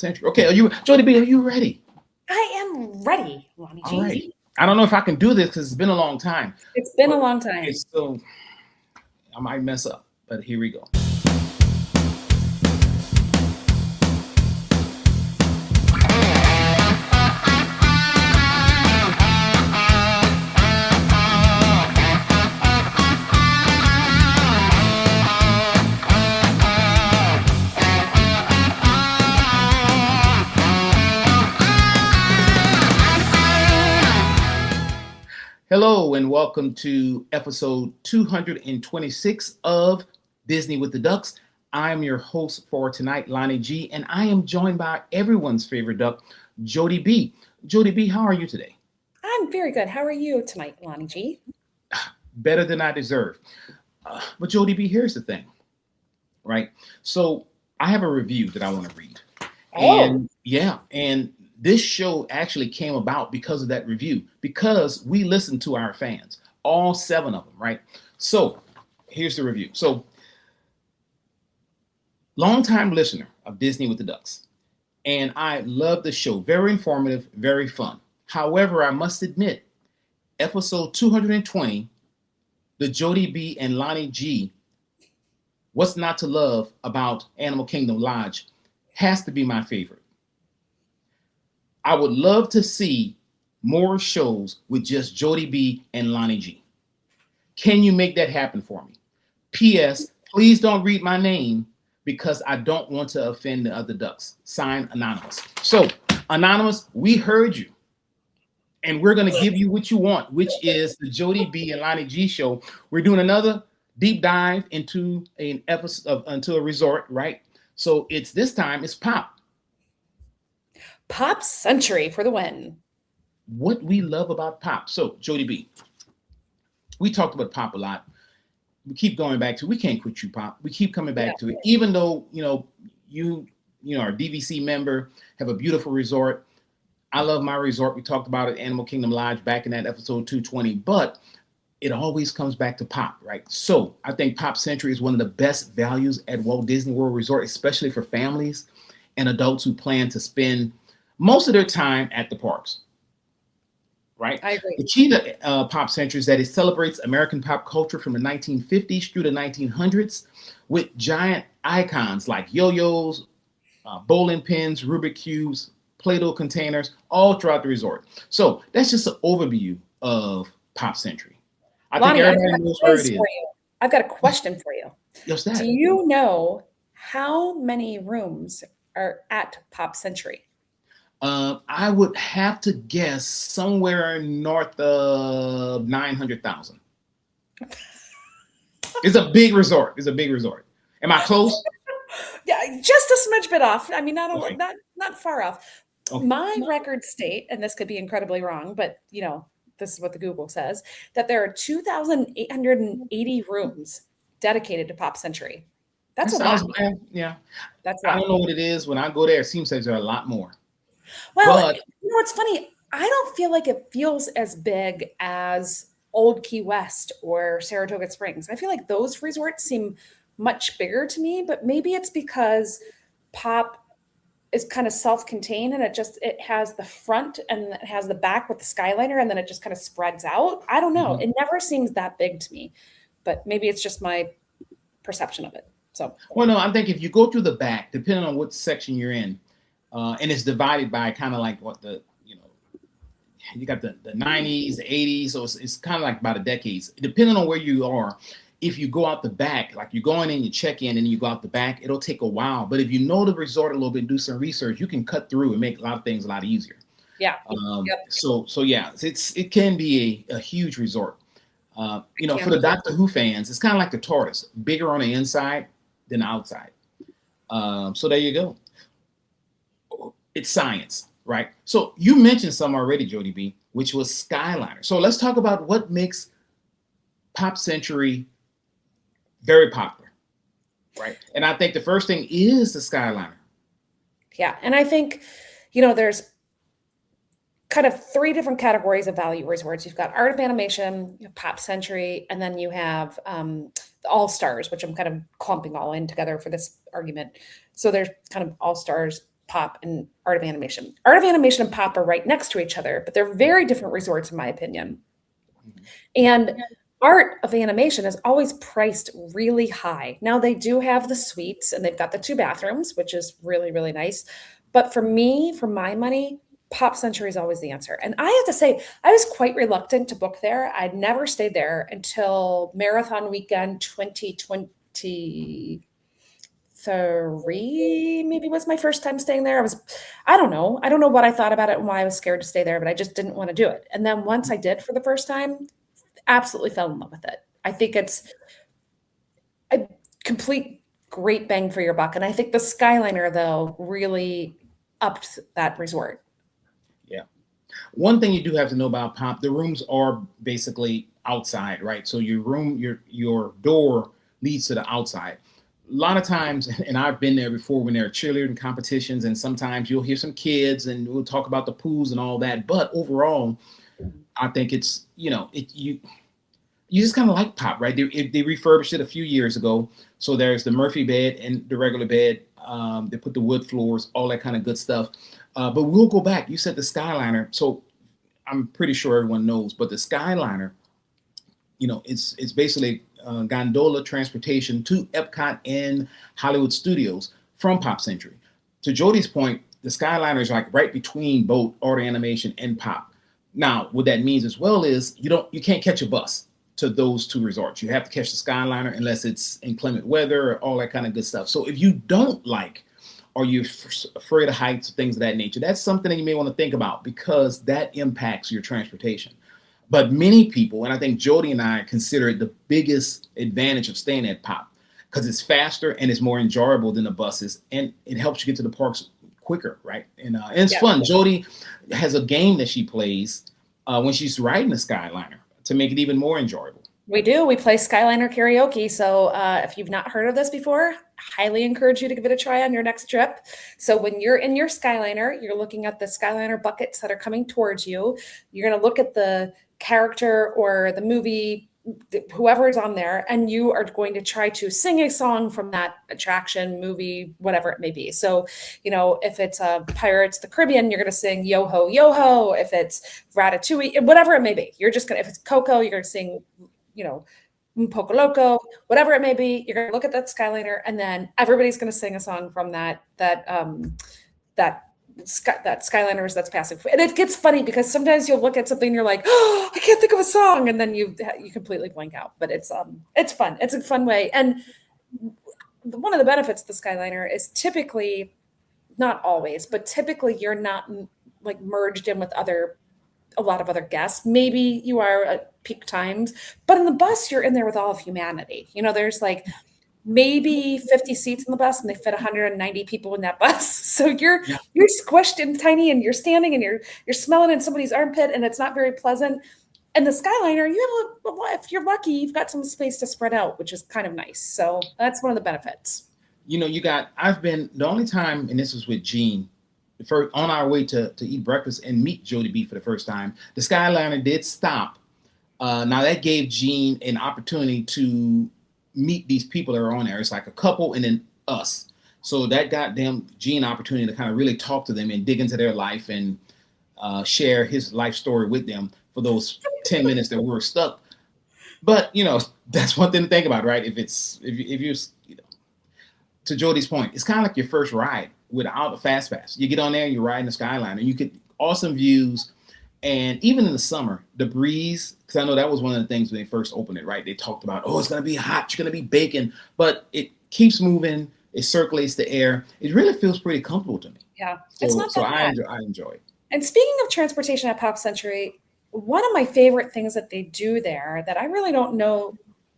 Century. Okay, Jody B, are you ready? I am ready, Lonnie All right. G. I don't know if I can do this because it's been a long time, It's been a but long time. it's still, I might mess up, but here we go. Hello and welcome to episode 226 of Disney with the Ducks. I'm your host for tonight, Lonnie G, and I am joined by everyone's favorite duck, Jody B. Jody B, how are you today? I'm very good. How are you tonight, Lonnie G? Better than I deserve. But Jody B, here's the thing, right? So I have a review that I want to read. Oh. And this show actually came about because of that review, because we listened to our fans, all 7 of them, right? So here's the review. So, longtime listener of Disney with the Ducks, and I love the show. Very informative, very fun. However, I must admit, episode 220, the Jody B and Lonnie G, What's Not to Love About Animal Kingdom Lodge, has to be my favorite. I would love to see more shows with just Jody B and Lonnie G. Can you make that happen for me? P.S. Please don't read my name because I don't want to offend the other ducks. Signed, Anonymous. So, Anonymous, we heard you. And we're going to give you what you want, which is the Jody B and Lonnie G show. We're doing another deep dive into an episode into a resort, right? So this time it's Pop. Pop Century for the win. What we love about Pop. So, Jody B, we talked about Pop a lot. We keep going back to, we can't quit you, Pop. We keep coming back to it, even though, you are a DVC member, have a beautiful resort. I love my resort. We talked about it, Animal Kingdom Lodge, back in that episode 220, but it always comes back to Pop, right? So I think Pop Century is one of the best values at Walt Disney World Resort, especially for families and adults who plan to spend most of their time at the parks, right? I agree. The key to Pop Century is that it celebrates American pop culture from the 1950s through the 1900s with giant icons like yo-yos, bowling pins, Rubik cubes, Play-Doh containers, all throughout the resort. So that's just an overview of Pop Century. Lonnie, think everybody knows where it is. I've got a question for you. What's that? Do you know how many rooms are at Pop Century? I would have to guess somewhere north of 900,000. It's a big resort. Am I close? Yeah, just a smidge bit off. I mean, not far off. Okay. My records state, and this could be incredibly wrong, but this is what the Google says, that there are 2,880 rooms dedicated to Pop Century. That's a lot. Yeah. That's a lot. I don't know what it is. When I go there, it seems like there are a lot more. Well, it's funny. I don't feel like it feels as big as Old Key West or Saratoga Springs. I feel like those resorts seem much bigger to me, but maybe it's because Pop is kind of self-contained and it has the front and it has the back with the Skyliner and then it just kind of spreads out. I don't know. Mm-hmm. It never seems that big to me, but maybe it's just my perception of it. So, well, no, I think if you go through the back, depending on what section you're in, and it's divided by kind of like what you got the 90s, the 80s, so it's kind of like by the decades. Depending on where you are, if you go out the back, like you're going in, you check in, and you go out the back, it'll take a while. But if you know the resort a little bit, do some research, you can cut through and make a lot of things a lot easier. Yeah. So yeah, it can be a huge resort. For the Doctor Who fans, it's kind of like the tortoise, bigger on the inside than the outside. So there you go. It's science, right? So you mentioned some already, Jody B, which was Skyliner. So let's talk about what makes Pop Century very popular, right? And I think the first thing is the Skyliner. Yeah, and I think, there's kind of 3 different categories of value resorts. You've got Art of Animation, you have Pop Century, and then you have the All Stars, which I'm kind of clumping all in together for this argument. So there's kind of All Stars, Pop and Art of Animation. Art of Animation and Pop are right next to each other, but they're very different resorts in my opinion. And Art of Animation is always priced really high. Now they do have the suites and they've got the 2 bathrooms, which is really, really nice. But for me, for my money, Pop Century is always the answer. And I have to say, I was quite reluctant to book there. I'd never stayed there until Marathon Weekend 2023, maybe was my first time staying there. I don't know. I don't know what I thought about it and why I was scared to stay there, but I just didn't want to do it. And then once I did for the first time, absolutely fell in love with it. I think it's a complete great bang for your buck. And I think the Skyliner, though, really upped that resort. Yeah. One thing you do have to know about Pop, the rooms are basically outside, right? So your room, your door leads to the outside. A lot of times, and I've been there before when there are cheerleading competitions, and sometimes you'll hear some kids and we'll talk about the pools and all that. But overall, I think it's, you just kind of like Pop, right? They refurbished it a few years ago. So there's the Murphy bed and the regular bed. They put the wood floors, all that kind of good stuff. But we'll go back. You said the Skyliner. So I'm pretty sure everyone knows, but the Skyliner, it's basically gondola transportation to Epcot and Hollywood Studios from Pop Century. To Jodie's point, the Skyliner is like right between both Art Animation and Pop. Now, what that means as well is you can't catch a bus to those 2 resorts. You have to catch the Skyliner unless it's inclement weather or all that kind of good stuff. So if you don't like, or you're afraid of heights, things of that nature, that's something that you may want to think about because that impacts your transportation. But many people, and I think Jodie and I consider it the biggest advantage of staying at Pop because it's faster and it's more enjoyable than the buses, and it helps you get to the parks quicker, right? And it's fun. Jodie has a game that she plays when she's riding the Skyliner to make it even more enjoyable. We do. We play Skyliner karaoke. So if you've not heard of this before, highly encourage you to give it a try on your next trip. So when you're in your Skyliner, you're looking at the Skyliner buckets that are coming towards you. You're going to look at the character or the movie, whoever is on there, and you are going to try to sing a song from that attraction, movie, whatever it may be. So, if it's Pirates of the Caribbean, you're going to sing Yo Ho, Yo Ho. If it's Ratatouille, whatever it may be, you're just going to, if it's Coco, you're going to sing, Poco Loco, whatever it may be, you're going to look at that Skyliner, and then everybody's going to sing a song from that Skyliners that's passing. And it gets funny because sometimes you'll look at something and you're like, oh, I can't think of a song, and then you completely blank out. But it's fun. It's a fun way. And one of the benefits of the Skyliner is typically, not always, but typically you're not like merged in with a lot of other guests. Maybe you are at peak times, but in the bus, you're in there with all of humanity. There's like maybe 50 seats in the bus and they fit 190 people in that bus. So you're squished and tiny and you're standing and you're smelling in somebody's armpit and it's not very pleasant. And the Skyliner, if you're lucky, you've got some space to spread out, which is kind of nice. So that's one of the benefits. I've been, the only time, and this was with Jean, on our way to eat breakfast and meet Jodie B for the first time, the Skyliner did stop. Now that gave Jean an opportunity to meet these people that are on there. It's like a couple and then us. So that got them Jean opportunity to kind of really talk to them and dig into their life and share his life story with them for those 10 minutes that we were stuck. But that's one thing to think about, right? If you're to Jodie's point, it's kind of like your first ride without a fast pass. You get on there and you're riding the Skyliner and you get awesome views. And even in the summer, the breeze, because I know that was one of the things when they first opened it, right? They talked about, it's going to be hot, you're going to be baking, but it keeps moving, it circulates the air. It really feels pretty comfortable to me. Yeah, it's not that bad. I enjoy it. And speaking of transportation at Pop Century, one of my favorite things that they do there that I really don't know,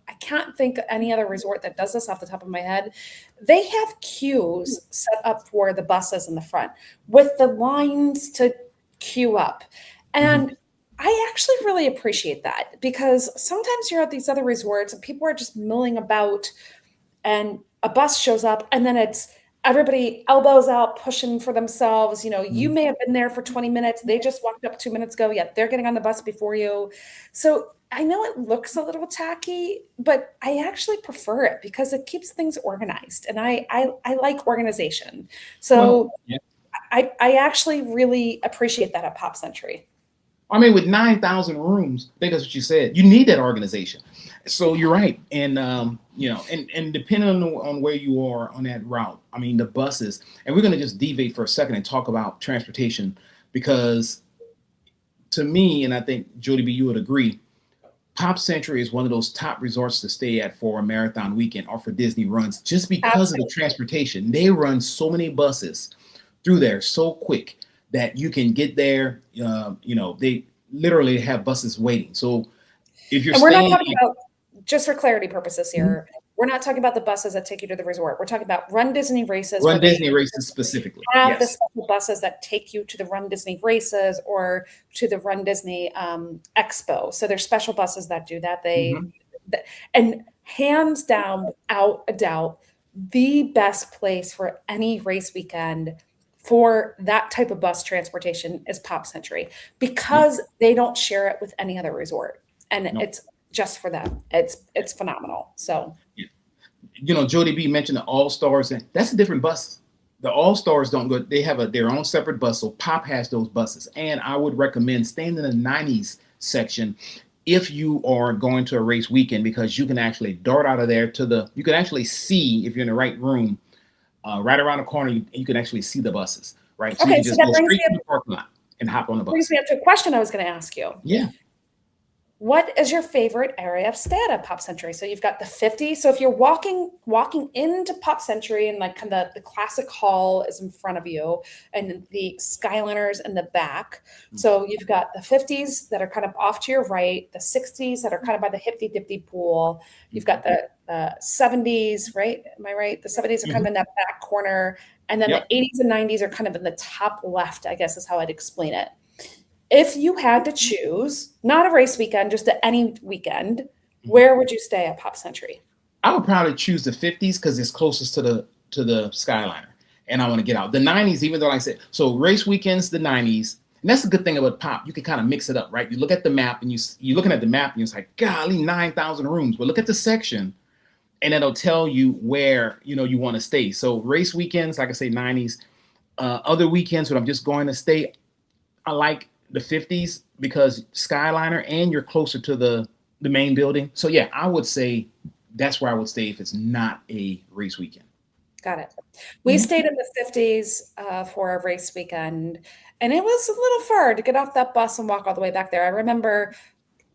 I can't think of any other resort that does this off the top of my head. They have queues set up for the buses in the front with the lines to queue up. And I actually really appreciate that because sometimes you're at these other resorts and people are just milling about and a bus shows up and then it's everybody elbows out, pushing for themselves. You may have been there for 20 minutes. They just walked up 2 minutes ago. Yet they're getting on the bus before you. So I know it looks a little tacky, but I actually prefer it because it keeps things organized. And I like organization. So I actually really appreciate that at Pop Century. I mean, with 9,000 rooms, I think that's what you said. You need that organization. So you're right. And, and depending on where you are on that route, I mean, the buses, and we're going to just deviate for a second and talk about transportation, because to me, and I think Jodie B, you would agree, Pop Century is one of those top resorts to stay at for a marathon weekend or for Disney runs, just because of the transportation. They run so many buses through there so quick that you can get there. They literally have buses waiting. So if you're and we're staying, not talking about, just for clarity purposes here, we're not talking about the buses that take you to the resort. We're talking about Run Disney races. Run Disney races specifically. Have the Yes. special buses that take you to the Run Disney races or to the Run Disney Expo. So there's special buses that do that. And hands down, without a doubt, the best place for any race weekend for that type of bus transportation is Pop Century, because they don't share it with any other resort, and it's just for them. It's phenomenal. So, Jodie B mentioned the All Stars, and that's a different bus. The All Stars don't go; they have their own separate bus. So Pop has those buses, and I would recommend staying in the 90s section if you are going to a race weekend, because you can actually dart out of there you can actually see, if you're in the right room, right around the corner, you can actually see the buses, right? So you can just go straight to the parking lot and hop on the bus. Brings me up to a question I was going to ask you. Yeah. What is your favorite area of stay at Pop Century? So you've got the 50. So if you're walking into Pop Century, and like kind of the classic hall is in front of you and the Skyliners in the back. So you've got the 50s that are kind of off to your right, the 60s that are kind of by the Hippity Dippity pool. You've got the 70s, right? Am I right? The 70s are kind of in that back corner. And then the 80s and 90s are kind of in the top left, I guess is how I'd explain it. If you had to choose, not a race weekend, just any weekend, where would you stay at Pop Century? I would probably choose the 50s because it's closest to the Skyliner, and I want to get out. The 90s, even though I said, so race weekends, the 90s, and that's the good thing about Pop. You can kind of mix it up, right? You look at the map, and you're looking at the map, and it's like, golly, 9,000 rooms. But look at the section, and it'll tell you where you want to stay. So race weekends, like I say, 90s. Other weekends when I'm just going to stay, I like the 50s because Skyliner, and you're closer to the main building. So yeah, I would say that's where I would stay if it's not a race weekend. Got it. We stayed in the 50s for a race weekend, and it was a little far to get off that bus and walk all the way back there. I remember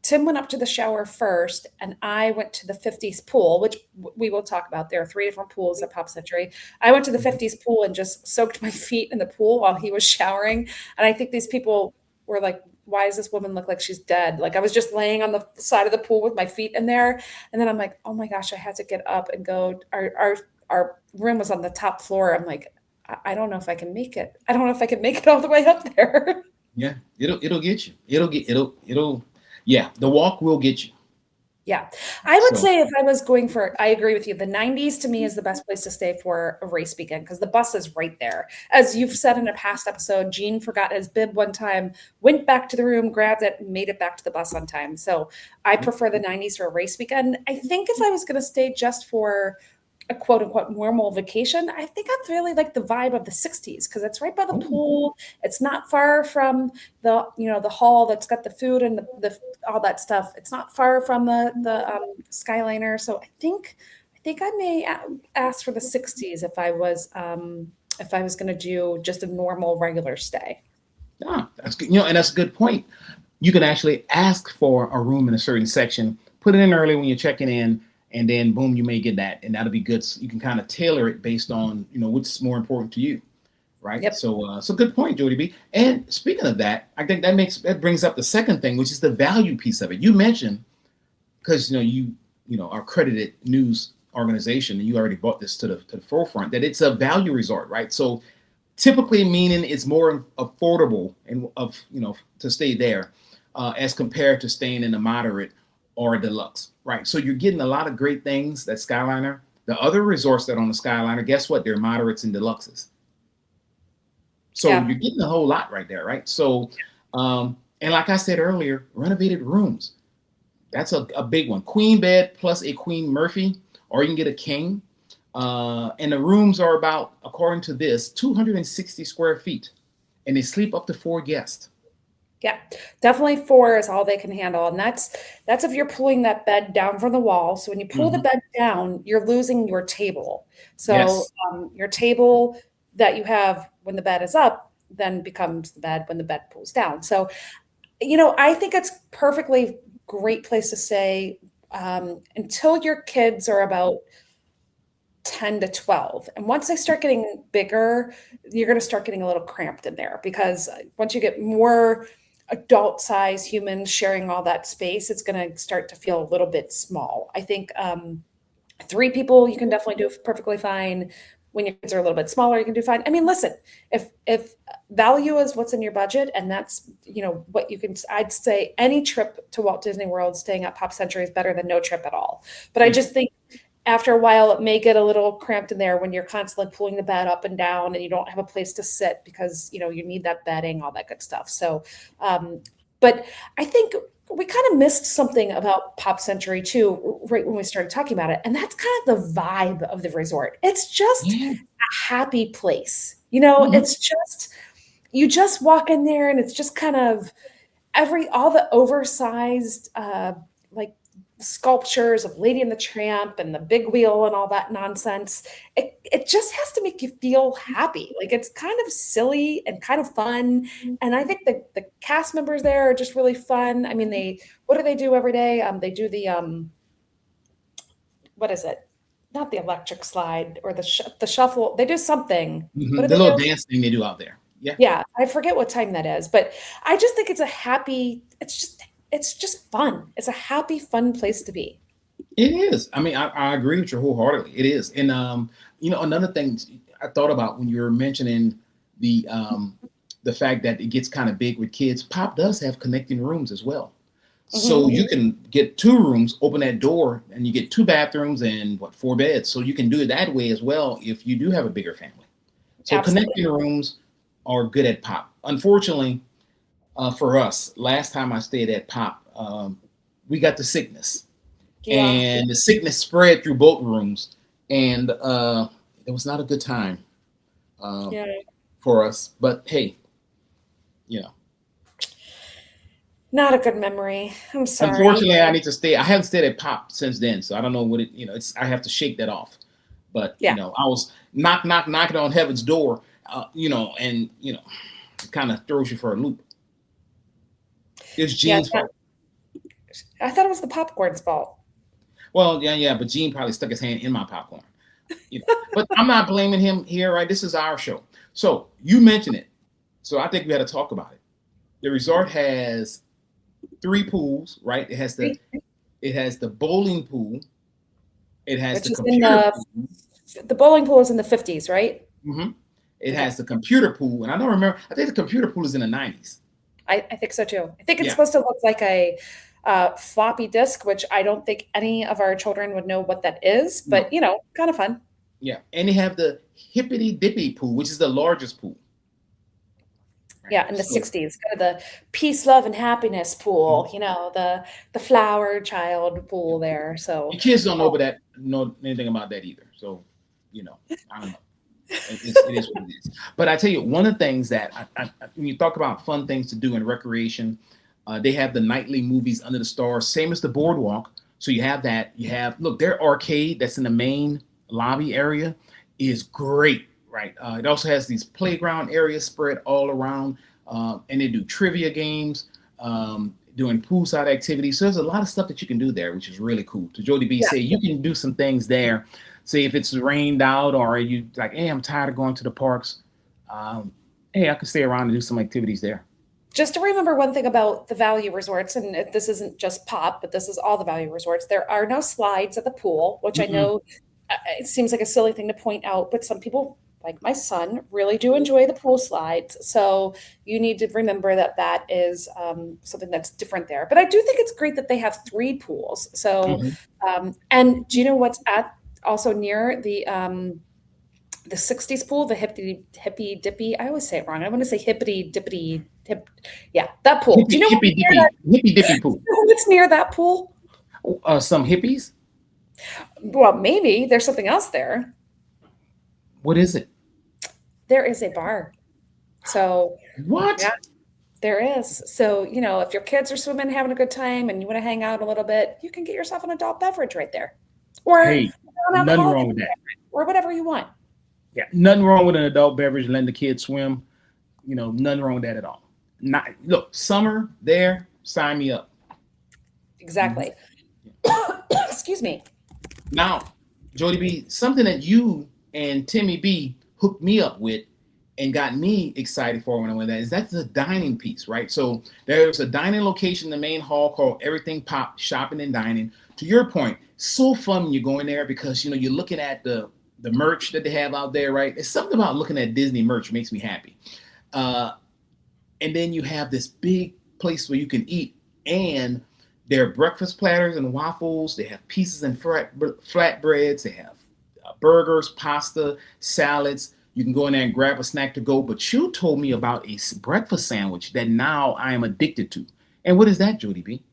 Tim went up to the shower first, and I went to the 50s pool, which we will talk about. There are 3 different pools at Pop Century. I went to the 50s pool and just soaked my feet in the pool while he was showering. And I think these people were like, why does this woman look like she's dead? Like, I was just laying on the side of the pool with my feet in there. And then I'm like, oh my gosh, I had to get up and go. Our room was on the top floor. I'm like, I don't know if I can make it. I don't know if I can make it all the way up there. Yeah, it'll get you. The walk will get you. Yeah. I would say if I was going I agree with you. The 90s to me is the best place to stay for a race weekend because the bus is right there. As you've said in a past episode, Gene forgot his bib one time, went back to the room, grabbed it, and made it back to the bus on time. So I prefer the 90s for a race weekend. I think if I was going to stay just for a quote unquote normal vacation, I think I'd really like the vibe of the 60s because it's right by the pool. It's not far from the hall that's got the food and the all that stuff. It's not far from the Skyliner. So I think I may ask for the 60s if I was going to do just a normal regular stay. Yeah, that's good. And that's a good point. You can actually ask for a room in a certain section, put it in early when you're checking in, and then boom, you may get that, and that'll be good. So you can kind of tailor it based on what's more important to you, right? Yep. So good point, Jodie B. And speaking of that, I think that brings up the second thing, which is the value piece of it. You mentioned because you are accredited news organization, and you already brought this to the forefront that it's a value resort, right? So typically meaning it's more affordable and to stay there as compared to staying in a moderate or a deluxe, right? So you're getting a lot of great things that Skyliner. The other resorts that are on the Skyliner, guess what? They're moderates and deluxes. So you're getting a whole lot right there, right? So, and like I said earlier, renovated rooms. That's a big one. Queen bed plus a Queen Murphy, or you can get a king. And the rooms are about, according to this, 260 square feet, and they sleep up to 4 guests. Yeah, definitely four is all they can handle. And that's if you're pulling that bed down from the wall. So when you pull the Hmm. bed down, you're losing your table. So Yes. your table that you have when the bed is up then becomes the bed when the bed pulls down. So, I think it's perfectly great place to stay until your kids are about 10 to 12. And once they start getting bigger, you're going to start getting a little cramped in there because once you get more adult size humans sharing all that space, it's going to start to feel a little bit small. I think three people you can definitely do perfectly fine. When your kids are a little bit smaller, you can do fine. I mean, listen, if value is what's in your budget and that's what you can, I'd say any trip to Walt Disney World staying at Pop Century is better than no trip at all. But I just think after a while, it may get a little cramped in there when you're constantly pulling the bed up and down and you don't have a place to sit because, you need that bedding, all that good stuff. So, but I think we kind of missed something about Pop Century too, right when we started talking about it. And that's kind of the vibe of the resort. It's just Yeah. a happy place. Mhm. It's just, you just walk in there and it's just kind of all the oversized, like sculptures of Lady and the Tramp and the big wheel and all that nonsense. It just has to make you feel happy. Like it's kind of silly and kind of fun. And I think the cast members there are just really fun. I mean, what do they do every day? They do the what is it? Not the electric slide or the shuffle. They do something. What do The they little do? dance thing they do out there. Yeah. Yeah, I forget what time that is, but I just think it's just fun. It's a happy, fun place to be. It is. I mean, I agree with you wholeheartedly. It is. And another thing I thought about when you were mentioning the fact that it gets kind of big with kids, Pop does have connecting rooms as well. So Mhm. you can get two rooms, open that door, and you get two bathrooms and 4 beds. So you can do it that way as well if you do have a bigger family. So Absolutely. connecting rooms are good at Pop. Unfortunately, for us, last time I stayed at Pop, we got the sickness, Yeah. and the sickness spread through both rooms, and it was not a good time uh, Yeah. for us. But hey, you know, Not a good memory. I'm sorry. unfortunately, I need to stay. I haven't stayed at Pop since then, so I don't know what it. It's I have to shake that off. But Yeah. I was knocking on heaven's door, and it kind of throws you for a loop. It's Yeah. Gene's fault. I thought it was the popcorn's fault. Well, yeah, but Gene probably stuck his hand in my popcorn. But I'm not blaming him here, right? This is our show. So you mentioned it. So I think we had to talk about it. The resort has three pools, right? It has the bowling pool. It has Which the is in computer pool. the bowling pool is in the 50s, right? Hmm. It Okay. has the computer pool, and I don't remember. I think the computer pool is in the 90s. I think so too. I think it's Yeah, supposed to look like a floppy disk, which I don't think any of our children would know what that is, no, but kind of fun. yeah, and they have the hippity dippy pool, which is the largest pool. Right. Yeah, in the So 60s, kind of the peace, love, and happiness pool, mhm. the flower child pool there. So Your kids don't know uh, about that, know anything about that either. So, I don't know. It is what it is. But I tell you, one of the things that when you talk about fun things to do in recreation, they have the nightly movies under the stars, same as the boardwalk. So you have that. Look, their arcade that's in the main lobby area is great, right? It also has these playground areas spread all around, and they do trivia games, doing poolside activities. So there's a lot of stuff that you can do there, which is really cool. To Jody B yeah, say, you can do some things there. Say if it's rained out or you like, hey, I'm tired of going to the parks. Hey, I can stay around and do some activities there. just to remember one thing about the value resorts, and this isn't just Pop, but this is all the value resorts. There are no slides at the pool, which I Mm-mm. know it seems like a silly thing to point out, but some people, like my son, really do enjoy the pool slides. So you need to remember that is something that's different there. But I do think it's great that they have three pools. So, Mhm. and do you know what's at also near the 60s pool, the hippy dippy? I always say it wrong. I want to say hippity dippity hip. Yeah, that pool. Do you know Hippy dippy pool. what's near that pool? Some hippies. Well, maybe there's something else there. What is it? There is a bar. So, What? yeah, there is. So, if your kids are swimming, having a good time, and you want to hang out a little bit, you can get yourself an adult beverage right there, or Hey, an nothing alcoholic wrong with that. beverage, or whatever you want. Yeah, nothing wrong with an adult beverage letting the kids swim. Nothing wrong with that at all. Not look, summer there, sign me up. Mhm. Exactly. Excuse me. Now, Jody B, something that you and Timmy B hooked me up with and got me excited for when I went there is that's the dining piece, right? So there's a dining location in the main hall called Everything Pop Shopping and Dining. To your point, so fun when you go in there because you're looking at the merch that they have out there, right? It's something about looking at Disney merch makes me happy. Uh, and then you have this big place where you can eat, and there are breakfast platters and waffles. They have pieces and flatbreads. They have burgers, pasta, salads. You can go in there and grab a snack to go. But you told me about a breakfast sandwich that now I am addicted to. And what is that, Jody B?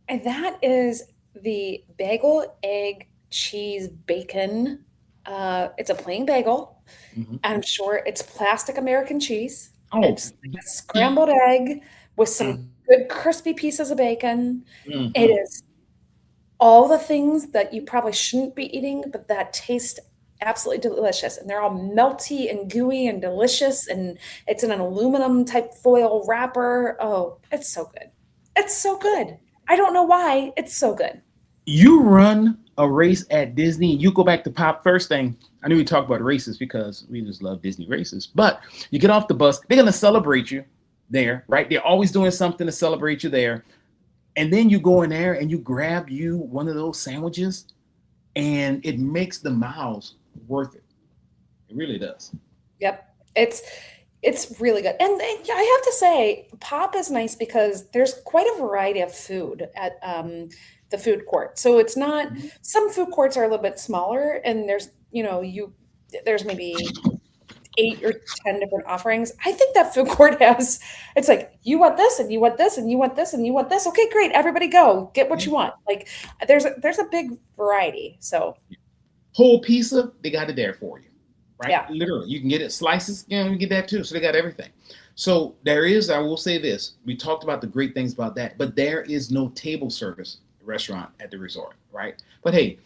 And that is the bagel, egg, cheese, bacon. It's a plain bagel. Mhm. I'm sure it's plastic American cheese. Oh, It's like a scrambled egg with some good crispy pieces of bacon. It mm-hmm. is all the things that you probably shouldn't be eating, but that taste absolutely delicious. And they're all melty and gooey and delicious. And it's in an aluminum type foil wrapper. Oh, it's so good. It's so good. I don't know why. It's so good. You run a race at Disney, you go back to Pop first thing. I knew we talked about races because we just love Disney races. But you get off the bus, they're gonna celebrate you there, right? They're always doing something to celebrate you there. And then you go in there and you grab you one of those sandwiches, and it makes the miles worth it. It really does. Yep. It's really good. And yeah, I have to say, Pop is nice because there's quite a variety of food at the food court. So it's not, some food courts are a little bit smaller and there's maybe 8 or 10 different offerings. I think that food court has, it's like, you want this and you want this and you want this and you want this. Okay, great. Everybody go get what you want. Like there's a big variety. So Whole pizza, they got it there for you, right? yeah. Literally, you can get it slices, you get that too. So they got everything. So there is, I will say this, we talked about the great things about that, but there is no table service restaurant at the resort, right? But hey,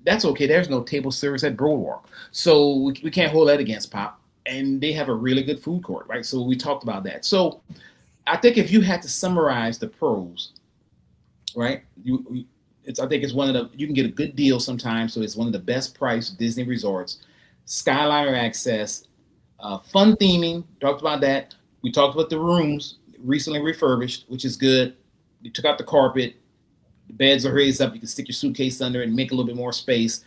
that's okay. There's no table service at Boardwalk. So we can't hold that against Pop. And they have a really good food court, right? So we talked about that. So I think if you had to summarize the pros, right? I think it's one of the, you can get a good deal sometimes. So it's one of the best priced Disney resorts. Skyliner access, fun theming. Talked about that. We talked about the rooms recently refurbished, which is good. They took out the carpet. The beds are raised up. You can stick your suitcase under it and make a little bit more space.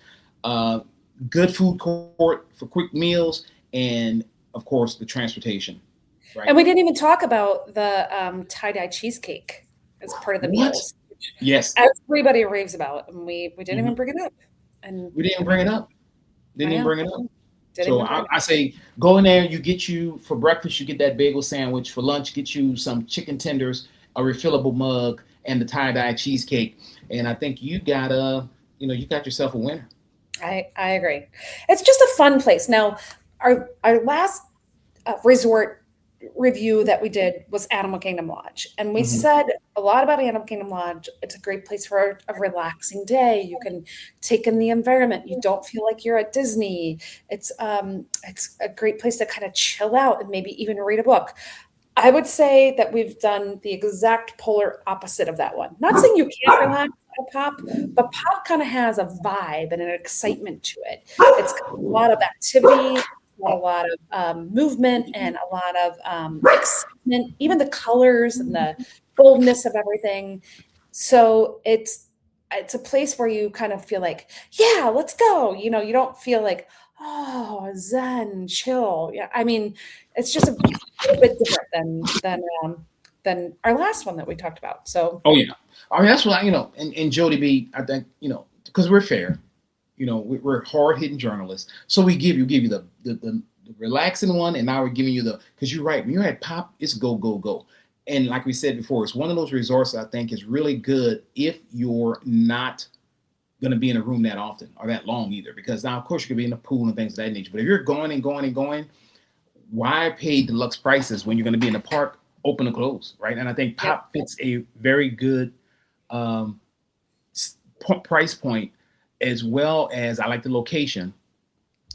Good food court for quick meals, and of course the transportation. Right. And we didn't even talk about the tie-dye cheesecake as part of the What? meals. Yes. Everybody raves about, and we didn't even bring it up. And we didn't bring it up. Didn't even bring it up. So I say go in there. You get you for breakfast. You get that bagel sandwich. For lunch, get you some chicken tenders, a refillable mug, and the tie-dye cheesecake. And I think you got you got yourself a winner. I agree. It's just a fun place. Now, our last resort review that we did was Animal Kingdom Lodge, and we said a lot about Animal Kingdom Lodge. It's a great place for a relaxing day. You can take in the environment. You don't feel like you're at Disney. It's a great place to kind of chill out and maybe even read a book. I would say that we've done the exact polar opposite of that one. Not saying you can't relax at Pop, but Pop kind of has a vibe and an excitement to it. It's got a lot of activity, a lot of movement, and a lot of excitement, even the colors and the boldness of everything. So it's a place where you kind of feel like, yeah, let's go. You don't feel like, oh, zen, chill. Yeah, I mean, it's just a little bit different than our last one that we talked about. So, oh yeah, I mean that's what and Jody B, I think because we're fair, we're hard hitting journalists, so we give you the relaxing one, and now we're giving you because you're right. When you're at Pop, it's go go go, and like we said before, it's one of those resorts that I think is really good if you're not going to be in a room that often or that long either, because now of course you could be in the pool and things of that nature. But if you're going and going and going, why pay deluxe prices when you're going to be in the park, open and close, right? And I think Pop fits a very good um, price point, as well as I like the location.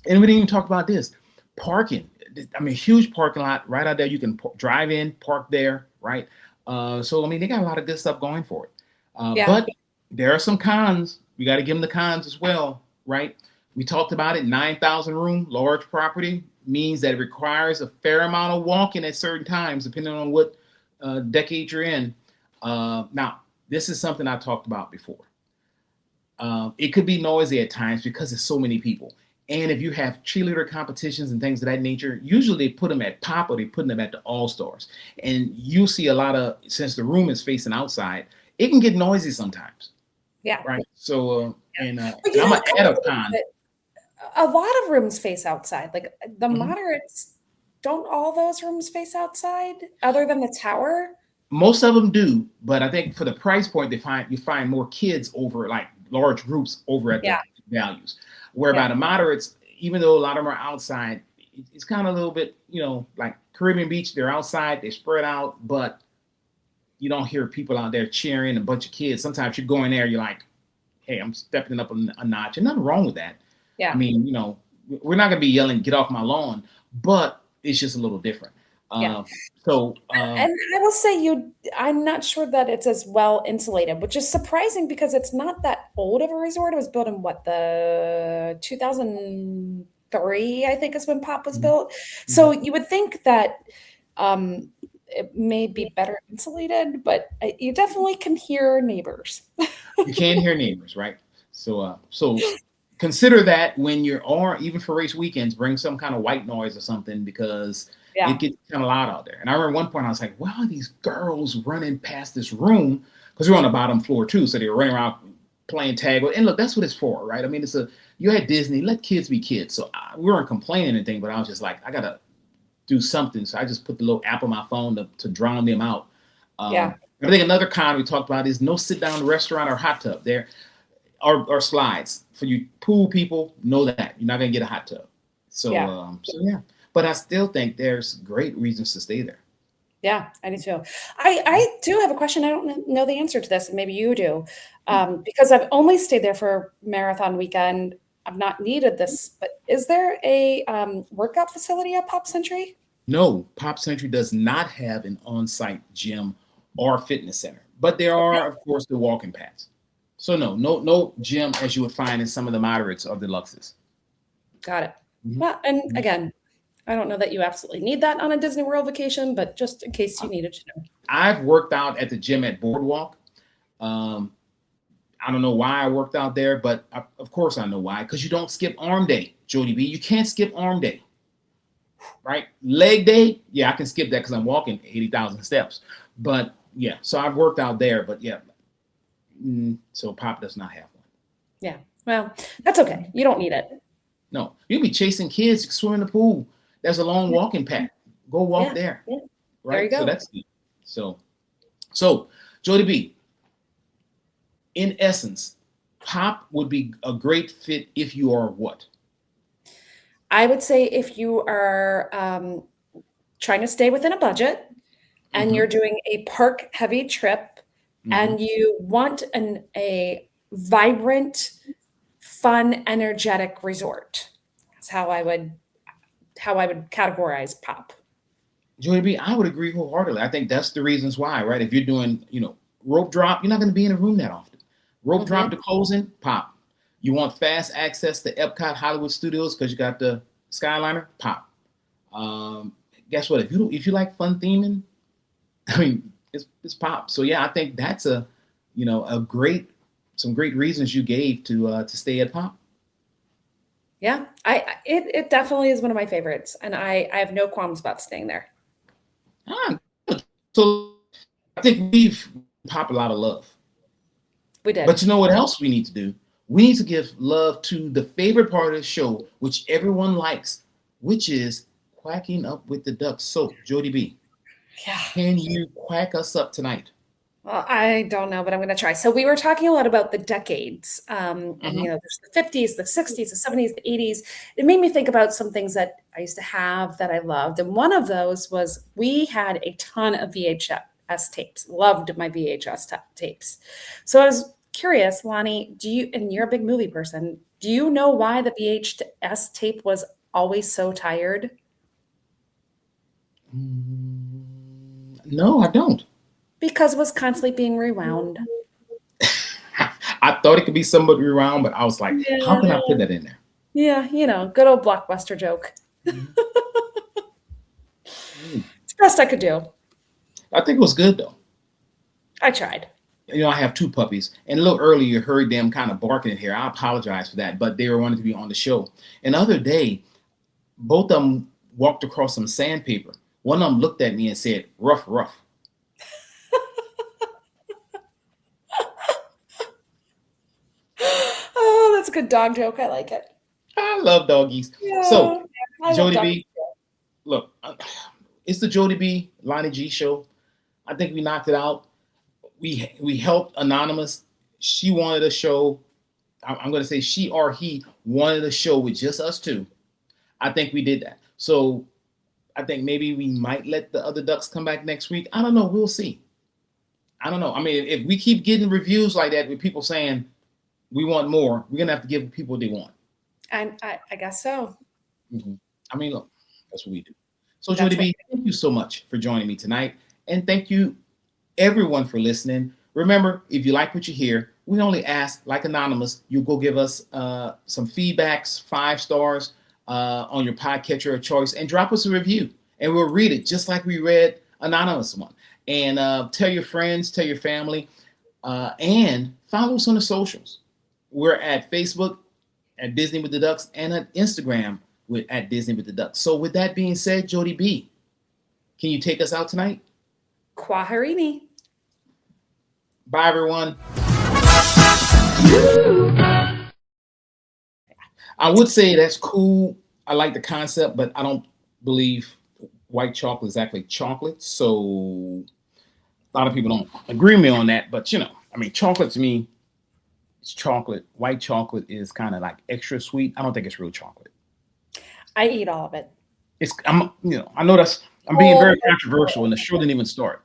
And we didn't even talk about this parking. I mean, huge parking lot right out there. You can drive in, park there, right? So I mean, they got a lot of good stuff going for it. But there are some cons. We got to give them the cons as well, right? We talked about it. 9,000 room, large property means that it requires a fair amount of walking at certain times, depending on what decade you're in. Now, this is something I talked about before. It could be noisy at times because there's so many people. And if you have cheerleader competitions and things of that nature, usually they put them at Pop or they put them at the All-Stars. And you see a lot of, since the room is facing outside, it can get noisy sometimes. Yeah. Right. So, and I'm an add a con. A lot of rooms face outside. Like the moderates, don't all those rooms face outside other than the tower? Most of them do, but I think for the price point, you find more kids over, like large groups over at the values. Whereby the moderates, even though a lot of them are outside, it's kind of a little bit, like Caribbean Beach, they're outside, they're spread out, but you don't hear people out there cheering, a bunch of kids. Sometimes you go in there, you're like, hey, I'm stepping up a notch. And nothing wrong with that. Yeah. I mean, we're not going to be yelling, get off my lawn, but it's just a little different. So, and I will say I'm not sure that it's as well insulated, which is surprising because it's not that old of a resort. It was built in the 2003, I think is when Pop was built. So you would think that it may be better insulated, but you definitely can hear neighbors. You can hear neighbors, right? So consider that when or even for race weekends, bring some kind of white noise or something, because it gets kind of loud out there. And I remember one point I was like, wow, these girls running past this room, because we're on the bottom floor too. So they were running around playing tag. And look, that's what it's for, right? I mean, you're at Disney, let kids be kids. So we weren't complaining anything, but I was just like, I got to do something. So I just put the little app on my phone to drown them out. I think another con we talked about is no sit down restaurant or hot tub there, or slides. For you pool people, know that you're not going to get a hot tub. So, but I still think there's great reasons to stay there. Yeah, I do too. I do have a question. I don't know the answer to this, and maybe you do, because I've only stayed there for marathon weekend. I've not needed this, but is there a workout facility at Pop Century? No, Pop Century does not have an on-site gym or fitness center, but there are, of course, the walking paths. So no gym as you would find in some of the moderates or deluxes. Got it. Well, and again, I don't know that you absolutely need that on a Disney World vacation, but just in case you needed to know. I've worked out at the gym at Boardwalk. I don't know why I worked out there, but of course I know why. Because you don't skip arm day, Jodie B. You can't skip arm day, right? Leg day, I can skip that because I'm walking 80,000 steps. But so I've worked out there, but so Pop does not have one. Yeah, well, that's okay. You don't need it. No, you'll be chasing kids, swim in the pool. There's a long walking path. Go walk there. Yeah. Right. There you go. So that's good. So Jodie B, in essence, Pop would be a great fit if you are what? I would say if you are trying to stay within a budget and you're doing a park heavy trip and you want a vibrant, fun, energetic resort. That's how I would categorize Pop. Jodie B, I would agree wholeheartedly. I think that's the reasons why, right? If you're doing, rope drop, you're not going to be in a room that often. Rope drop to closing, Pop. You want fast access to Epcot Hollywood Studios because you got the Skyliner, Pop. Guess what? If you like fun theming, I mean, it's Pop. So I think that's some great reasons you gave to stay at Pop. Yeah, it definitely is one of my favorites, and I have no qualms about staying there. So I think we've Pop a lot of love. We did. But you know what else we need to do? We need to give love to the favorite part of the show, which everyone likes, which is quacking up with the ducks. So, Jodie B, can you quack us up tonight? Well, I don't know, but I'm going to try. So we were talking a lot about the decades, and Hmm. there's the 50s, the 60s, the 70s, the 80s. It made me think about some things that I used to have that I loved, and one of those was we had a ton of VHS tapes. Loved my VHS tapes. So I was curious, Lonnie, and you're a big movie person. Do you know why the VHS tape was always so tired? No, I don't. Because it was constantly being rewound. I thought it could be somebody around, but I was like, how can I Yeah. put that in there? Yeah, good old blockbuster joke. Mhm. Mm. It's the best I could do. I think it was good though. I tried. I have two puppies, and a little earlier you heard them kind of barking in here. I apologize for that, but they were wanting to be on the show. And the other day, both of them walked across some sandpaper. One of them looked at me and said, "Rough, rough." Oh, that's a good dog joke. I like it. I love doggies. So, Yeah, I love Jody doggies B, too. look, it's the Jody B, Lonnie G show. I think we knocked it out. We helped Anonymous. She wanted a show. I'm going to say she or he wanted a show with just us two. I think we did that. So I think maybe we might let the other ducks come back next week. I don't know. We'll see. I don't know. I mean, if we keep getting reviews like that with people saying we want more, we're gonna have to give people what they want. And I guess so. Mhm. I mean, look, that's what we do. So, Jody That's what. B, thank you so much for joining me tonight, and thank you everyone for listening. Remember, if you like what you hear, we only ask, like Anonymous, you go give us some feedbacks, 5 stars on your podcatcher of choice, and drop us a review, and we'll read it just like we read Anonymous one. And tell your friends, tell your family, and follow us on the socials. We're at Facebook at Disney with the Ducks and at Instagram at Disney with the Ducks. So, with that being said, Jody B, can you take us out tonight? Kwaherini. Bye, everyone. I would say that's cool. I like the concept, but I don't believe white chocolate is actually chocolate. So a lot of people don't agree with me on that. But I mean, chocolate to me is chocolate. White chocolate is kind of like extra sweet. I don't think it's real chocolate. I eat all of it. I know I'm being All very of controversial, and the show didn't even start.